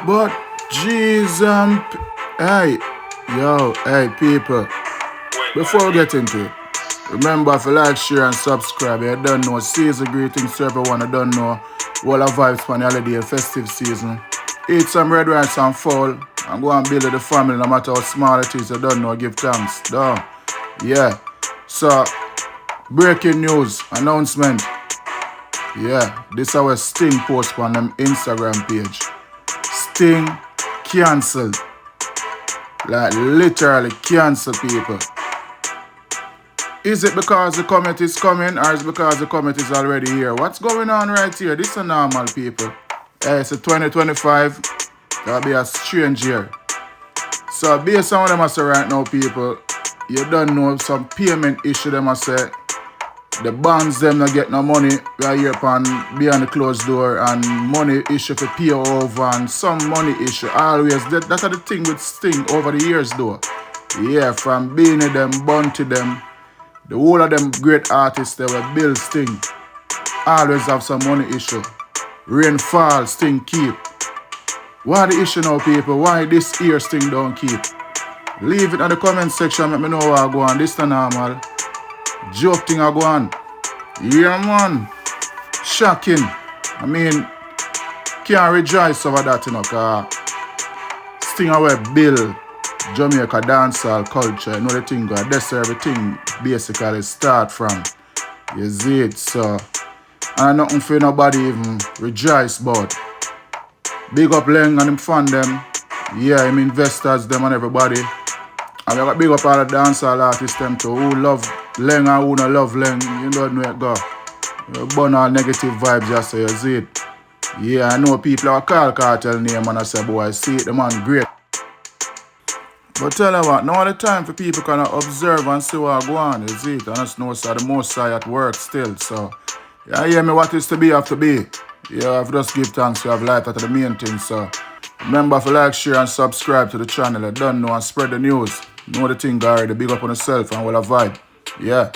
But jeez, hey, yo, hey people, before we get into it, remember to like, share and subscribe. You don't know, season greetings to everyone. I don't know, all our vibes for the holiday festive season. Eat some red rice and fall and go and build the family no matter how small it is. I don't know, give thanks. Done. Yeah. So, breaking news, announcement. Yeah, this is our Sting post on them Instagram page. Sting cancelled. Like literally cancel people. Is it because the comet is coming or is it because the comet is already here? What's going on right here? This is normal, people. It's a 2025. That'll be a strange year. So based on what I say right now, people, you don't know some payment issue them I say. The bands them not get no money right here upon behind the closed door and money issue for pay over and some money issue always. That's the thing with Sting over the years though. Yeah, from Beanie them, Bunty them, the whole of them great artists that were Bill Sting always have some money issue. Rainfall, Sting keep. Why the issue now, people? Why this year Sting don't keep? Leave it in the comment section, let me know what I go on. This is normal. Joke thing I go on. Yeah, man. Shocking. I mean, can't rejoice over that, you know, because Sting away build Jamaica dancehall culture. You know the thing, God. That's where everything basically start from. You see it, so. And nothing for nobody even rejoice about. Big up Leng and him fan them. Yeah, him investors them and everybody. And I got big up all the dancehall artists them too who love Leng and who don't love Leng. You don't know it go. You burn all negative vibes just so you see it. Yeah, I know people are call Kartel name and I say, boy, I see it, the man great. But tell you what, now all the time for people can observe and see what go on, you see it. And that's no side, the most side at work still. So, yeah, hear me what is to be have to be. Yeah, I've just give thanks to have life at the main thing. So, remember to like, share and subscribe to the channel. I don't know and spread the news. Know the thing already, big up on yourself and all a vibe. Yeah.